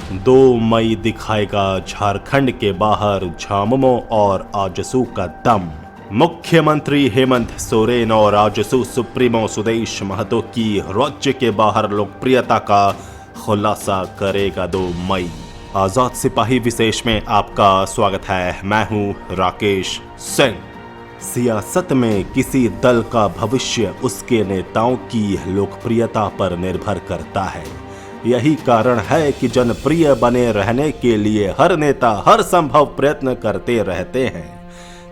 2 मई दिखाएगा झारखंड के बाहर झामुमो और आजसू का दम। मुख्यमंत्री हेमंत सोरेन और आजसू सुप्रीमो सुदेश महतो की राज्य के बाहर लोकप्रियता का खुलासा करेगा 2 मई। आजाद सिपाही विशेष में आपका स्वागत है। मैं हूं राकेश सिंह। सियासत में किसी दल का भविष्य उसके नेताओं की लोकप्रियता पर निर्भर करता है। यही कारण है कि जनप्रिय बने रहने के लिए हर नेता हर संभव प्रयत्न करते रहते हैं।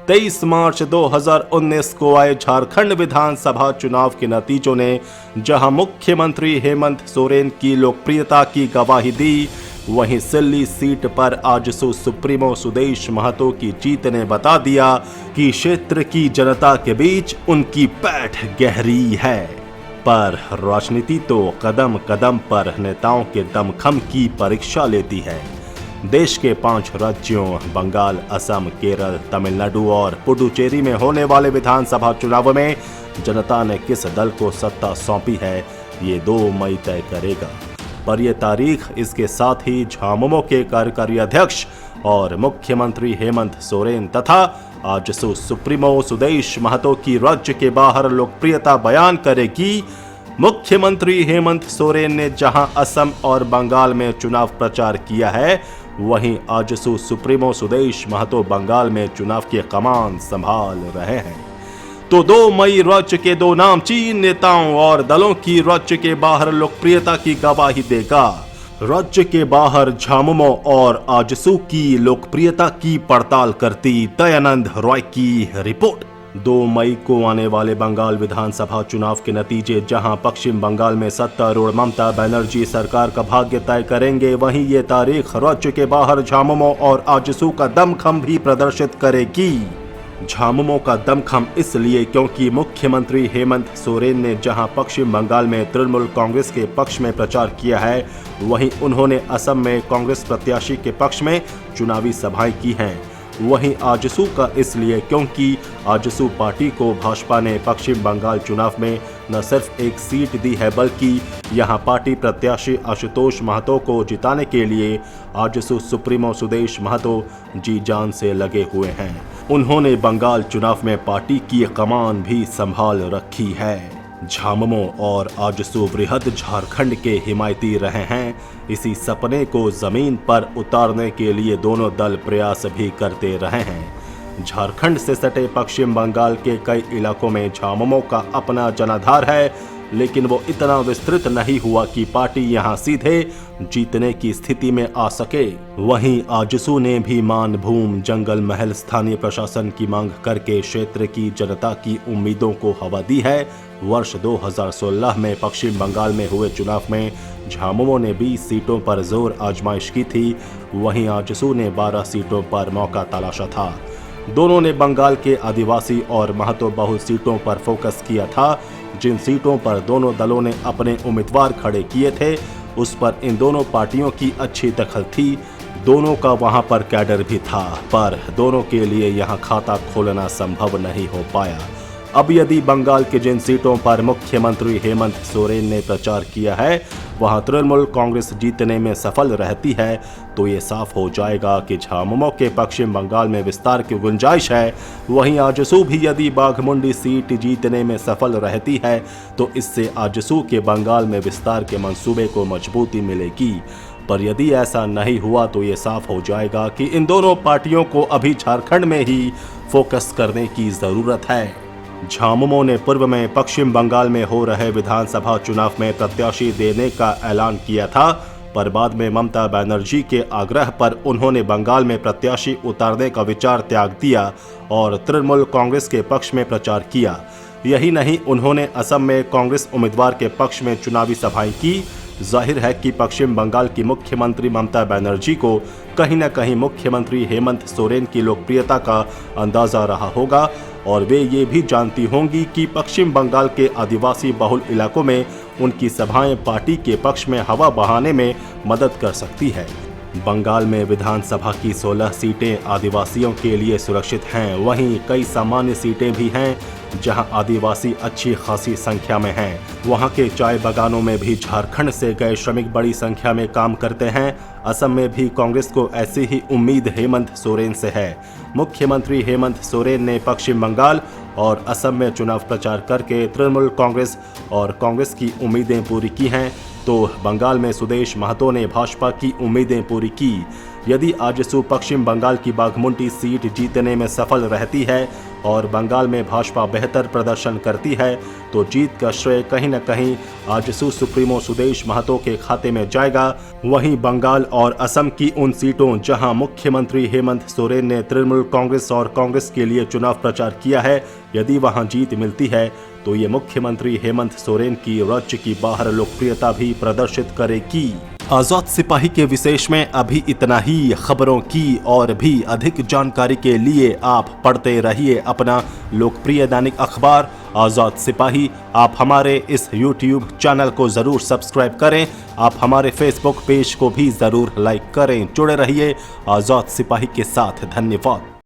23 मार्च 2019 को आए झारखंड विधानसभा चुनाव के नतीजों ने जहां मुख्यमंत्री हेमंत सोरेन की लोकप्रियता की गवाही दी, वहीं सिल्ली सीट पर आजसू सुप्रीमो सुदेश महतो की जीत ने बता दिया कि क्षेत्र की जनता के बीच उनकी पैठ गहरी है। पर राजनीति तो कदम कदम पर नेताओं के दमखम की परीक्षा लेती है। देश के 5 राज्यों बंगाल, असम, केरल, तमिलनाडु और पुडुचेरी में होने वाले विधानसभा चुनाव में जनता ने किस दल को सत्ता सौंपी है, ये 2 मई तय करेगा। पर यह तारीख इसके साथ ही झामुमो के कार्यकारी अध्यक्ष और मुख्यमंत्री हेमंत सोरेन तथा आजसू सुप्रीमो सुदेश महतो की राज्य के बाहर लोकप्रियता बयान करेगी। मुख्यमंत्री हेमंत सोरेन ने जहां असम और बंगाल में चुनाव प्रचार किया है, वहीं आजसू सुप्रीमो सुदेश महतो बंगाल में चुनाव की कमान संभाल रहे हैं। तो 2 मई राज्य के 2 नामचीन नेताओं और दलों की राज्य के बाहर लोकप्रियता की गवाही देगा। राज्य के बाहर झामुमो और आजसू की लोकप्रियता की पड़ताल करती दयानंद रॉय की रिपोर्ट। 2 मई को आने वाले बंगाल विधानसभा चुनाव के नतीजे जहां पश्चिम बंगाल में सत्तारूढ़ ममता बनर्जी सरकार का भाग्य तय करेंगे, वहीं ये तारीख राज्य के बाहर झामुमो और आजसू का दमखम भी प्रदर्शित करेगी। झामुमो का दमखम इसलिए क्योंकि मुख्यमंत्री हेमंत सोरेन ने जहां पश्चिम बंगाल में तृणमूल कांग्रेस के पक्ष में प्रचार किया है, वहीं उन्होंने असम में कांग्रेस प्रत्याशी के पक्ष में चुनावी सभाएं की हैं। वहीं आजसू का इसलिए क्योंकि आजसू पार्टी को भाजपा ने पश्चिम बंगाल चुनाव में न सिर्फ एक सीट दी है, बल्कि यहां पार्टी प्रत्याशी आशुतोष महतो को जिताने के लिए आजसू सुप्रीमो सुदेश महतो जी जान से लगे हुए हैं। उन्होंने बंगाल चुनाव में पार्टी की कमान भी संभाल रखी है। झामुमो और आजसू वृहद झारखंड के हिमायती रहे हैं। इसी सपने को जमीन पर उतारने के लिए दोनों दल प्रयास भी करते रहे हैं। झारखंड से सटे पश्चिम बंगाल के कई इलाकों में झामुमो का अपना जनाधार है, लेकिन वो इतना विस्तृत नहीं हुआ कि पार्टी यहां सीधे जीतने की स्थिति में आ सके। वहीं आजसू ने भी मान भूम, जंगल महल, स्थानीय प्रशासन की मांग करके क्षेत्र की जनता की उम्मीदों को हवा दी है। वर्ष 2016 में पश्चिम बंगाल में हुए चुनाव में झामुमो ने 20 सीटों पर जोर आजमाइश की थी, वहीं आजसू ने 12 सीटों पर मौका तलाशा था। दोनों ने बंगाल के आदिवासी और महतो बहुल सीटों पर फोकस किया था। जिन सीटों पर दोनों दलों ने अपने उम्मीदवार खड़े किए थे, उस पर इन दोनों पार्टियों की अच्छी दखल थी। दोनों का वहां पर कैडर भी था, पर दोनों के लिए यहां खाता खोलना संभव नहीं हो पाया। अब यदि बंगाल के जिन सीटों पर मुख्यमंत्री हेमंत सोरेन ने प्रचार किया है, वहां तृणमूल कांग्रेस जीतने में सफल रहती है, तो ये साफ हो जाएगा कि झामुमो के पश्चिम बंगाल में विस्तार की गुंजाइश है। वहीं आजसू भी यदि बाघमुंडी सीट जीतने में सफल रहती है, तो इससे आजसू के बंगाल में विस्तार के मंसूबे को मजबूती मिलेगी। पर यदि ऐसा नहीं हुआ, तो ये साफ हो जाएगा कि इन दोनों पार्टियों को अभी झारखंड में ही फोकस करने की जरूरत है। झामुमो ने पूर्व में पश्चिम बंगाल में हो रहे विधानसभा चुनाव में प्रत्याशी देने का ऐलान किया था, पर बाद में ममता बनर्जी के आग्रह पर उन्होंने बंगाल में प्रत्याशी उतारने का विचार त्याग दिया और तृणमूल कांग्रेस के पक्ष में प्रचार किया। यही नहीं, उन्होंने असम में कांग्रेस उम्मीदवार के पक्ष में चुनावी सभाएं की। जाहिर है कि पश्चिम बंगाल की मुख्यमंत्री ममता बनर्जी को कहीं न कहीं मुख्यमंत्री हेमंत सोरेन की लोकप्रियता का अंदाजा रहा होगा, और वे ये भी जानती होंगी कि पश्चिम बंगाल के आदिवासी बहुल इलाकों में उनकी सभाएं पार्टी के पक्ष में हवा बहाने में मदद कर सकती है। बंगाल में विधानसभा की 16 सीटें आदिवासियों के लिए सुरक्षित हैं। वहीं कई सामान्य सीटें भी हैं जहां आदिवासी अच्छी खासी संख्या में हैं। वहां के चाय बागानों में भी झारखंड से गए श्रमिक बड़ी संख्या में काम करते हैं। असम में भी कांग्रेस को ऐसी ही उम्मीद हेमंत सोरेन से है। मुख्यमंत्री हेमंत सोरेन ने पश्चिम बंगाल और असम में चुनाव प्रचार करके तृणमूल कांग्रेस और कांग्रेस की उम्मीदें पूरी की हैं, तो बंगाल में सुदेश महतो ने भाजपा की उम्मीदें पूरी की। यदि आजसू पश्चिम बंगाल की बाघमुंडी सीट जीतने में सफल रहती है और बंगाल में भाजपा बेहतर प्रदर्शन करती है तो जीत का श्रेय कहीं न कहीं आजसू सुप्रीमो सुदेश महतो के खाते में जाएगा। वहीं बंगाल और असम की उन सीटों जहां मुख्यमंत्री हेमंत सोरेन ने तृणमूल कांग्रेस और कांग्रेस के लिए चुनाव प्रचार किया है, यदि वहां जीत मिलती है तो ये मुख्यमंत्री हेमंत सोरेन की राज्य की बाहर लोकप्रियता भी प्रदर्शित करेगी। आजाद सिपाही के विशेष में अभी इतना ही। खबरों की और भी अधिक जानकारी के लिए आप पढ़ते रहिए अपना लोकप्रिय दैनिक अखबार आजाद सिपाही। आप हमारे इस YouTube चैनल को जरूर सब्सक्राइब करें। आप हमारे Facebook पेज को भी जरूर लाइक करें। जुड़े रहिए आजाद सिपाही के साथ। धन्यवाद।